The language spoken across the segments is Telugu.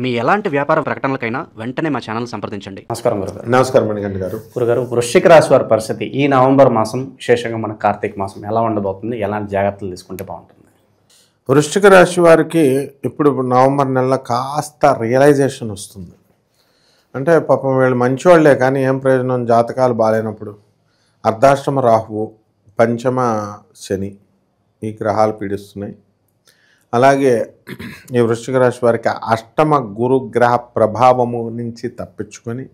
మీ ఎలాంటి వ్యాపార ప్రకటనలకైనా వెంటనే మా ఛానల్ సంప్రదించండి. నమస్కారం గురుగారు. నమస్కారం మణికంఠ గారు. గురుగారు, వృశ్చిక రాశి వారి పరిస్థితి ఈ నవంబర్ మాసం, విశేషంగా మన కార్తీక మాసం ఎలా ఉండబోతుంది? ఎలాంటి జాగ్రత్తలు తీసుకుంటే బాగుంటుంది? వృశ్చిక రాశి వారికి ఇప్పుడు నవంబర్ నెలలో కాస్త రియలైజేషన్ వస్తుంది. అంటే పాపం వీళ్ళు మంచివాళ్లే, కానీ ఏం ప్రయోజనం? జాతకాలు బాగాలేనప్పుడు అర్ధాష్టమ రాహువు, పంచమ శని, ఈ గ్రహాలు పీడిస్తున్నాయి. అలాగే ఈ వృశ్చిక రాశి వారికి అష్టమ గురుగ్రహ ప్రభావము నుంచి తప్పించుకొని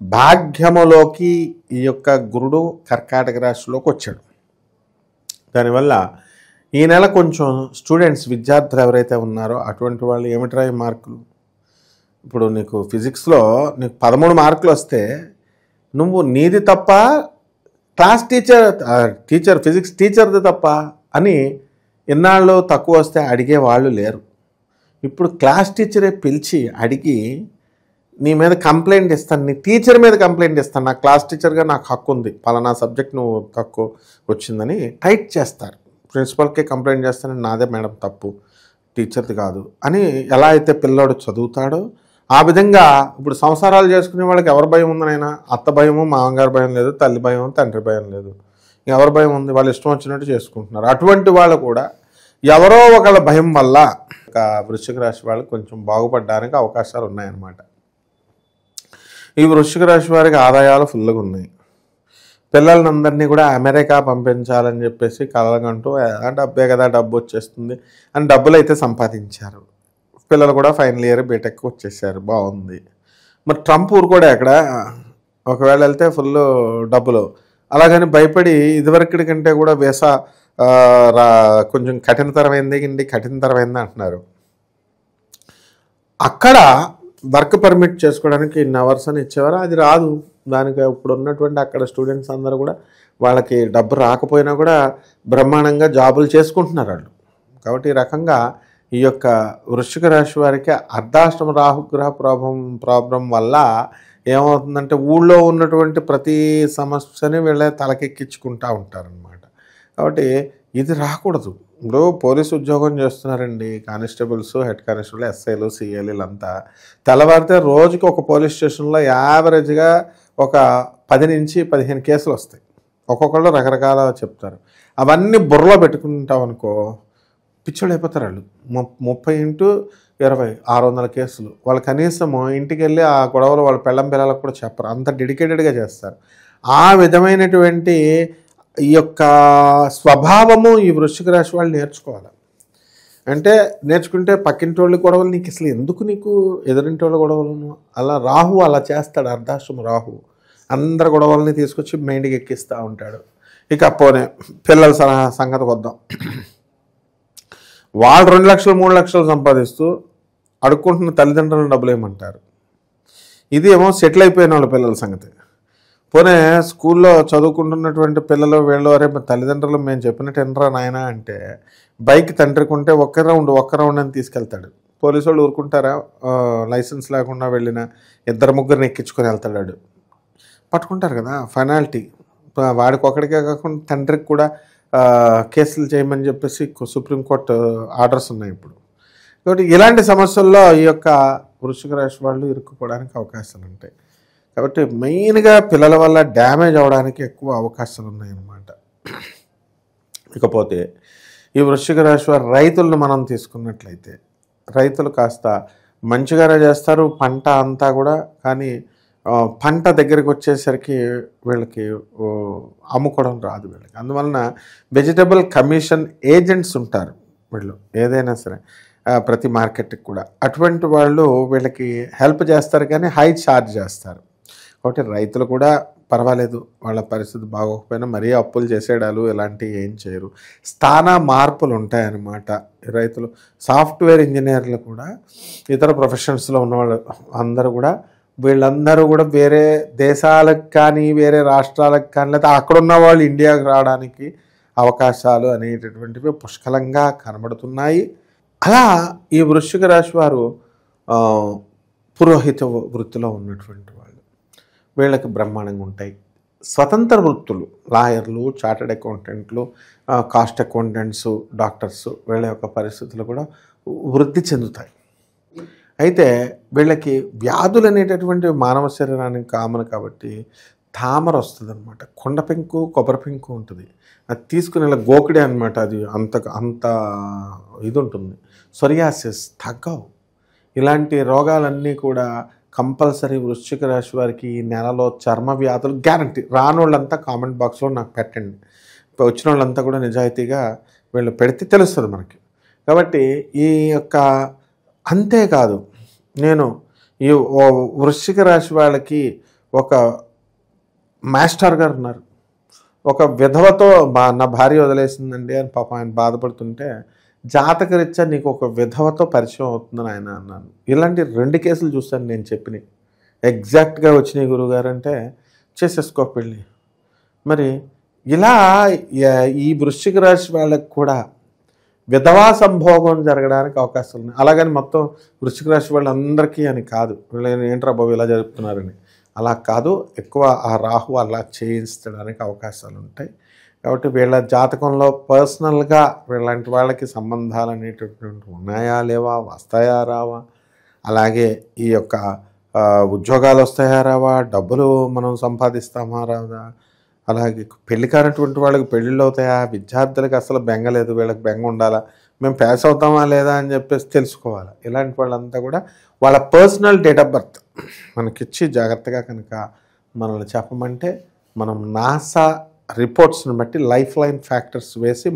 భాగ్యములోకి ఈ యొక్క గురుడు కర్కాటక రాశిలోకి వచ్చాడు. దానివల్ల ఈ నెల కొంచెం స్టూడెంట్స్, విద్యార్థులు ఎవరైతే ఉన్నారో అటువంటి వాళ్ళు ఏమిట్రా ఈ మార్కులు, ఇప్పుడు నీకు ఫిజిక్స్లో నీకు 13 మార్కులు వస్తే నువ్వు నీది తప్ప, క్లాస్ టీచర్ ఫిజిక్స్ టీచర్ది తప్ప అని ఇన్నాళ్ళు తక్కువ వస్తే అడిగే వాళ్ళు లేరు. ఇప్పుడు క్లాస్ టీచరే పిలిచి అడిగి నీ మీద కంప్లైంట్ ఇస్తాను, నీ టీచర్ మీద కంప్లైంట్ ఇస్తాను, నా క్లాస్ టీచర్గా నాకు హక్కు ఉంది, పలానా సబ్జెక్ట్ నువ్వు తక్కువ వచ్చిందని టైట్ చేస్తారు. ప్రిన్సిపల్కే కంప్లైంట్ చేస్తానని, నాదే మేడం తప్పు, టీచర్ది కాదు అని ఎలా అయితే పిల్లోడు చదువుతాడో ఆ విధంగా ఇప్పుడు సంసారాలు చేసుకునే వాళ్ళకి ఎవరి భయం ఉందనైనా? అత్త భయము, మామగారు భయం లేదు, తల్లి భయం, తండ్రి భయం లేదు, ఎవరి భయం ఉంది? వాళ్ళు ఇష్టం వచ్చినట్టు చేసుకుంటున్నారు. అటువంటి వాళ్ళు కూడా ఎవరో ఒకళ్ళ భయం వల్ల వృశ్చిక రాశి వాళ్ళు కొంచెం బాగుపడడానికి అవకాశాలు ఉన్నాయన్నమాట. ఈ వృశ్చిక రాశి వారికి ఆదాయాలు ఫుల్గా ఉన్నాయి. పిల్లలందరినీ కూడా అమెరికా పంపించాలని చెప్పేసి కలగంటూ డబ్బే కదా, డబ్బు వచ్చేస్తుంది అని డబ్బులు అయితే సంపాదించారు. పిల్లలు కూడా ఫైనల్ ఇయర్ బీటెక్ వచ్చేసారు, బాగుంది. మరి ట్రంప్ ఊరు కూడా ఎక్కడ, ఒకవేళ వెళ్తే ఫుల్ డబ్బులు. అలాగని భయపడి ఇదివరకటి కంటే కూడా వీసా కొంచెం కఠినతరమైంది అంటున్నారు. అక్కడ వర్క్ పర్మిట్ చేసుకోవడానికి ఇన్ని అవర్స్ అని ఇచ్చేవారు, అది రాదు. దానికి ఇప్పుడు ఉన్నటువంటి అక్కడ స్టూడెంట్స్ అందరూ కూడా వాళ్ళకి డబ్బు రాకపోయినా కూడా బ్రహ్మాండంగా జాబులు చేసుకుంటున్నారు వాళ్ళు. కాబట్టి ఈ రకంగా ఈ యొక్క వృశ్చిక రాశి వారికి అర్ధాష్టమ రాహుగ్రహ ప్రాబ్లం వల్ల ఏమవుతుందంటే ఊళ్ళో ఉన్నటువంటి ప్రతి సమస్యని వీళ్ళే తలకెక్కించుకుంటూ ఉంటారనమాట. కాబట్టి ఇది రాకూడదు. ఇప్పుడు పోలీసు ఉద్యోగం చేస్తున్నారండి, కానిస్టేబుల్స్, హెడ్ కానిస్టేబుల్, ఎస్ఐలు, సిఐలు, వీళ్ళంతా తెల్లవారితే రోజుకి ఒక పోలీస్ స్టేషన్లో యావరేజ్గా ఒక 10 నుంచి 15 కేసులు వస్తాయి. ఒక్కొక్కళ్ళు రకరకాల చెప్తారు. అవన్నీ బుర్రలో పెట్టుకుంటాం అనుకో, పిచ్చోళ్ళు అయిపోతారు వాళ్ళు. 30 into 20 600 కేసులు. వాళ్ళు కనీసము ఇంటికి వెళ్ళి ఆ గొడవలు వాళ్ళ పిల్లలకు కూడా చెప్పరు, అంత డెడికేటెడ్గా చేస్తారు. ఆ విధమైనటువంటి ఈ యొక్క స్వభావము ఈ వృశ్చిక రాశి వాళ్ళు నేర్చుకోవాలి. అంటే నేర్చుకుంటే పక్కింటి వాళ్ళ గొడవలు నీకు అసలు ఎందుకు, నీకు ఎదురింటి వాళ్ళ గొడవలను అలా రాహు అలా చేస్తాడు. అర్ధాష్టమ రాహు అందరి గొడవలని తీసుకొచ్చి మైండ్కి ఎక్కిస్తూ ఉంటాడు. ఇక పోనే పిల్లల సంగతికి వద్దాం. వాళ్ళు 2 లక్షలు 3 లక్షలు సంపాదిస్తూ అడుక్కుంటున్న తల్లిదండ్రులను డబ్బులు ఏమంటారు. ఇది ఏమో సెటిల్ అయిపోయిన వాళ్ళ పిల్లల సంగతి. పోనీ స్కూల్లో చదువుకుంటున్నటువంటి పిల్లలు వీళ్ళు, అరే తల్లిదండ్రులు మేము చెప్పినట్టు ఎనరా నాయన అంటే బైక్ తండ్రికి ఉంటే ఒక్క రౌండ్ అని తీసుకెళ్తాడు. పోలీసు వాళ్ళు ఊరుకుంటారా? లైసెన్స్ లేకుండా వెళ్ళిన 2-3 ఎక్కించుకొని వెళ్తాడు. పట్టుకుంటారు కదా, ఫెనాల్టీ. వాడికి ఒకడికే కాకుండా తండ్రికి కూడా కేసులు చేయమని చెప్పేసి సుప్రీంకోర్టు ఆర్డర్స్ ఉన్నాయి ఇప్పుడు. కాబట్టి ఇలాంటి సమస్యల్లో ఈ యొక్క వృశ్చిక రాశి వాళ్ళు ఇరుక్కుపోవడానికి అవకాశాలు ఉంటాయి. కాబట్టి మెయిన్గా పిల్లల వల్ల డ్యామేజ్ అవ్వడానికి ఎక్కువ అవకాశాలు ఉన్నాయన్నమాట. ఇకపోతే ఈ వృశ్చిక రాశి వారి రైతులను మనం తీసుకున్నట్లయితే, రైతులు కాస్త మంచిగానే చేస్తారు పంట అంతా కూడా, కానీ పంట దగ్గరికి వచ్చేసరికి వీళ్ళకి అమ్ముకోవడం రాదు వీళ్ళకి. అందువలన వెజిటబుల్ కమిషన్ ఏజెంట్స్ ఉంటారు వీళ్ళు, ఏదైనా సరే ప్రతి మార్కెట్కి కూడా. అటువంటి వాళ్ళు వీళ్ళకి హెల్ప్ చేస్తారు, కానీ హై ఛార్జ్ చేస్తారు. కాబట్టి రైతులు కూడా పర్వాలేదు, వాళ్ళ పరిస్థితి బాగోకపోయినా మరీ అప్పులు చేసేడాలు ఇలాంటివి ఏం చేయరు. స్థాన మార్పులు ఉంటాయన్నమాట. రైతులు, సాఫ్ట్వేర్ ఇంజనీర్లు కూడా, ఇతర ప్రొఫెషన్స్లో ఉన్నవాళ్ళు అందరూ కూడా, వీళ్ళందరూ కూడా వేరే దేశాలకు కానీ వేరే రాష్ట్రాలకు కానీ లేదా అక్కడున్న వాళ్ళు ఇండియాకు రావడానికి అవకాశాలు అనేటటువంటివి పుష్కలంగా కనబడుతున్నాయి. అలా ఈ వృశ్చిక రాశి వారు పురోహిత వృత్తిలో ఉన్నటువంటి వాళ్ళు, వీళ్ళకి బ్రహ్మాండంగా ఉంటాయి. స్వతంత్ర వృత్తులు, లాయర్లు, చార్టెడ్ అకౌంటెంట్లు, కాస్ట్ అకౌంటెంట్స్, డాక్టర్స్, వీళ్ళ యొక్క పరిస్థితులు కూడా వృద్ధి చెందుతాయి. అయితే వీళ్ళకి వ్యాధులు అనేటటువంటి మానవ శరీరానికి కామన్ కాబట్టి తామర వస్తుంది అనమాట. కొండ పెంకు కొబ్బరి పెంకు ఉంటుంది, అది తీసుకుని ఇలా గోకిడే అనమాట. అది అంత ఇది ఉంటుంది. సొరియాసిస్ తగ్గవు. ఇలాంటి రోగాలన్నీ కూడా కంపల్సరీ వృశ్చిక రాశి వారికి ఈ నెలలో చర్మ వ్యాధులు గ్యారంటీ. రాని వాళ్ళంతా కామెంట్ బాక్స్లో నాకు పెట్టండి, వచ్చిన వాళ్ళంతా కూడా నిజాయితీగా వీళ్ళు పెడితే తెలుస్తుంది మనకి. కాబట్టి ఈ యొక్క అంతేకాదు, నేను ఈ వృశ్చిక రాశి వాళ్ళకి ఒక మాస్టర్ గారు ఉన్నారు. ఒక విధవతో నా భార్య వదిలేసిందండి అని పాపం ఆయన బాధపడుతుంటే, జాతకరీత్యా నీకు ఒక విధవతో పరిచయం అవుతుందని ఆయన అన్నాను. ఇలాంటి 2 కేసులు చూస్తాను నేను చెప్పినవి. ఎగ్జాక్ట్గా వచ్చినాయి గురువుగారు అంటే చేసేసుకో పెళ్ళి. మరి ఇలా ఈ వృశ్చిక రాశి వాళ్ళకి కూడా విధవా సంభోగం జరగడానికి అవకాశాలు ఉన్నాయి. అలాగని మొత్తం వృశ్చిక రాశి వాళ్ళందరికీ అని కాదు, వీళ్ళు ఏంట్రా బాబు ఇలా జరుపుతున్నారని అలా కాదు. ఎక్కువ ఆ రాహు అలా చేయించడానికి అవకాశాలు ఉంటాయి. కాబట్టి వీళ్ళ జాతకంలో పర్సనల్గా వీళ్ళంటి వాళ్ళకి సంబంధాలు అనేటటువంటి ఉన్నాయా లేవా, వస్తాయా రావా, అలాగే ఈ యొక్క ఉద్యోగాలు వస్తాయా రావా, డబ్బులు మనం సంపాదిస్తామా రాదా, అలాగే పెళ్లి కానటువంటి వాళ్ళకి పెళ్ళిళ్ళు అవుతాయా, విద్యార్థులకు అసలు బెంగ లేదు, వీళ్ళకి బెంగ ఉండాలా, మేము పాస్ అవుతామా లేదా అని చెప్పేసి తెలుసుకోవాలి. ఇలాంటి వాళ్ళంతా కూడా వాళ్ళ పర్సనల్ డేట్ ఆఫ్ బర్త్ మనకిచ్చి జాగ్రత్తగా కనుక మనల్ని చెప్పమంటే మనం నాసా రిపోర్ట్స్ని బట్టి లైఫ్ లైన్ ఫ్యాక్టర్స్ వేసి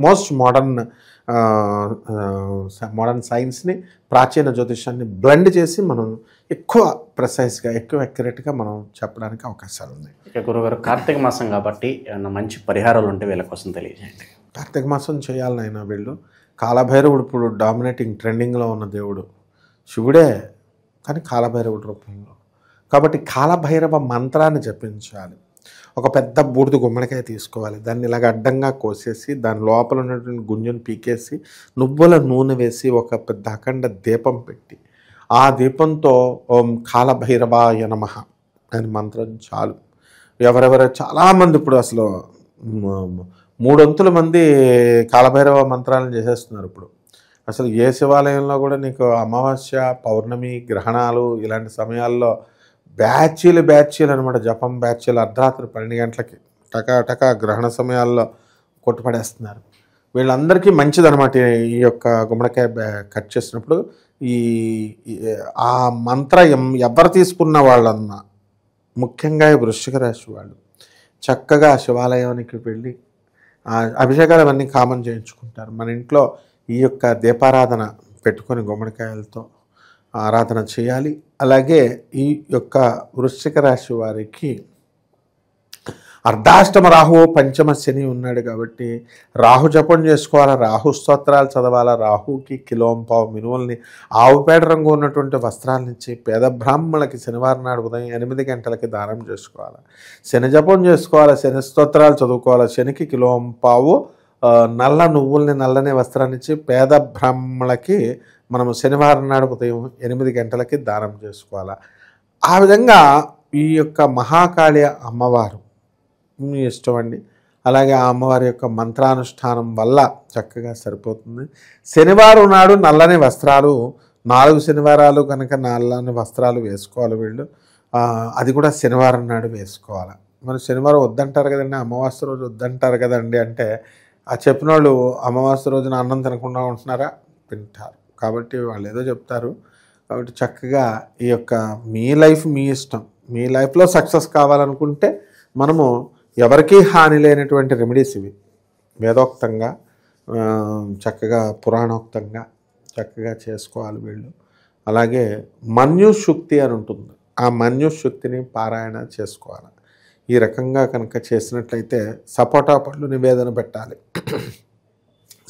మోస్ట్ మోడర్న్ సైన్స్ని ప్రాచీన జ్యోతిషాన్ని బ్లెండ్ చేసి మనం ఎక్కువ ప్రెసైజ్గా ఎక్కువ అక్యురేట్గా మనం చెప్పడానికి అవకాశాలు ఉన్నాయి. ఇక గురుగారు, కార్తీక మాసం కాబట్టి ఏమన్నా మంచి పరిహారాలు ఉంటే వీళ్ళ కోసం తెలియజేయండి. కార్తీక మాసం చేయాలనైనా వీళ్ళు కాలభైరవుడు ఇప్పుడు డామినేటింగ్ ట్రెండింగ్లో ఉన్న దేవుడు శివుడే, కానీ కాలభైరవుడు రూపంలో. కాబట్టి కాలభైరవ మంత్రాన్ని జపించాలి. ఒక పెద్ద బూడిద గుమ్మడికాయ తీసుకోవాలి, దాన్ని ఇలాగ అడ్డంగా కోసేసి దాని లోపల ఉన్నటువంటి గుంజను పీకేసి నువ్వుల నూనె వేసి ఒక పెద్ద అఖండ దీపం పెట్టి ఆ దీపంతో ఓం కాలభైరవాయ నమః అని మంత్రం చాలు. ఎవరెవరో చాలామంది ఇప్పుడు అసలు 300 మంది కాలభైరవ మంత్రాలను చేసేస్తున్నారు. ఇప్పుడు అసలు ఏ శివాలయంలో కూడా నీకు అమావాస్య, పౌర్ణమి, గ్రహణాలు ఇలాంటి సమయాల్లో బ్యాచీలు అనమాట, జపం బ్యాచీలు అర్ధరాత్రి 12 గంటలకి టకా గ్రహణ సమయాల్లో కొట్టుపడేస్తున్నారు. వీళ్ళందరికీ మంచిదనమాట ఈ యొక్క గుమ్మడికాయ కట్ చేసినప్పుడు. ఆ మంత్రం ఎవరు తీసుకున్న వాళ్ళన్నా, ముఖ్యంగా ఈ వృశ్చిక రాశి వాళ్ళు చక్కగా శివాలయానికి వెళ్ళి అభిషేకాలు అవన్నీ కామన్ చేయించుకుంటారు. మన ఇంట్లో ఈ యొక్క దీపారాధన పెట్టుకొని గుమ్మడికాయలతో ఆరాధన చేయాలి. అలాగే ఈ యొక్క వృశ్చిక రాశి వారికి అర్ధాష్టమ రాహువు, పంచమ శని ఉన్నాడు కాబట్టి రాహు జపం చేసుకోవాలా, రాహు స్తోత్రాలు చదవాలా, రాహుకి కిలోంపావు మినువుల్ని ఆవుపేడ రంగు ఉన్నటువంటి వస్త్రాలనిచ్చి పేద బ్రాహ్మణులకి శనివారం నాడు ఉదయం 8 గంటలకి దానం చేసుకోవాలి. శని జపం చేసుకోవాలి, శని స్తోత్రాలు చదువుకోవాలి. శనికి కిలోంపావు నల్ల నువ్వుల్ని, నల్లని వస్త్రాన్నిచ్చి పేద బ్రాహ్మణులకి మనము శనివారం నాడు ఉదయం 8 గంటలకి దానం చేసుకోవాలి. ఆ విధంగా ఈ యొక్క మహాకాళి అమ్మవారు మీ ఇష్టం అండి. అలాగే ఆ అమ్మవారి యొక్క మంత్రానుష్ఠానం వల్ల చక్కగా సరిపోతుంది. శనివారం నాడు నల్లని వస్త్రాలు 4 శనివారాలు కనుక నల్లని వస్త్రాలు వేసుకోవాలి వీళ్ళు. అది కూడా శనివారం నాడు వేసుకోవాలి. మరి శనివారం వద్దంటారు కదండి, అమావాస్య రోజు వద్దంటారు కదండి అంటే, ఆ చెప్పిన వాళ్ళు అమావాస్య రోజున అన్నం తినకుండా ఉంటున్నారా? తింటారు. కాబట్టి వాళ్ళు ఏదో చెప్తారు. కాబట్టి చక్కగా ఈ యొక్క మీ లైఫ్ మీ ఇష్టం, మీ లైఫ్లో సక్సెస్ కావాలనుకుంటే మనము ఎవరికీ హాని లేనటువంటి రెమెడీస్ ఇవి వేదోక్తంగా చక్కగా పురాణోక్తంగా చక్కగా చేసుకోవాలి వీళ్ళు. అలాగే మన్యుశుక్తి అని ఉంటుంది, ఆ మన్యుశుక్తిని పారాయణ చేసుకోవాలి. ఈ రకంగా కనుక చేసినట్లయితే సపోటా పళ్ళు నివేదన పెట్టాలి.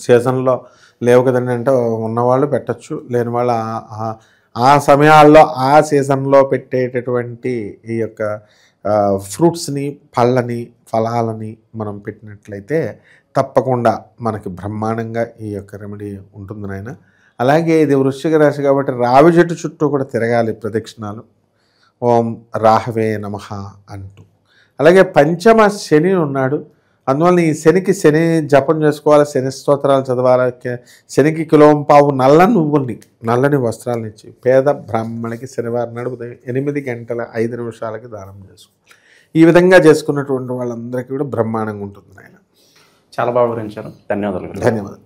సీజన్లో లేవు కదండి అంటే ఉన్నవాళ్ళు పెట్టచ్చు, లేని వాళ్ళు ఆ సమయాల్లో ఆ సీజన్లో పెట్టేటటువంటి ఈ యొక్క ఫ్రూట్స్ని, పళ్ళని, ఫలాలని మనం పెట్టినట్లయితే తప్పకుండా మనకి బ్రహ్మాండంగా ఈ యొక్క రెమెడీ ఉంటుంది నాయన. అలాగే ఇది వృశ్చిక రాశి కాబట్టి రావి చెట్టు చుట్టూ కూడా తిరగాలి ప్రదక్షిణాలు, ఓం రాహవే నమః అంటూ. అలాగే పంచమ శని ఉన్నాడు, అందువల్ల ఈ శని జపం చేసుకోవాలి, శని స్తోత్రాలు చదవాలి, శనికి కిలోంపావు నల్లని వస్త్రాలను ఇచ్చి పేద బ్రాహ్మణికి శనివారం నాడు ఉదయం 8:05 దానం చేసుకోవాలి. ఈ విధంగా చేసుకున్నటువంటి వాళ్ళందరికీ కూడా బ్రహ్మాండంగా ఉంటుంది ఆయన. చాలా బాగా వివరించారు. ధన్యవాదాలు. ధన్యవాదాలు.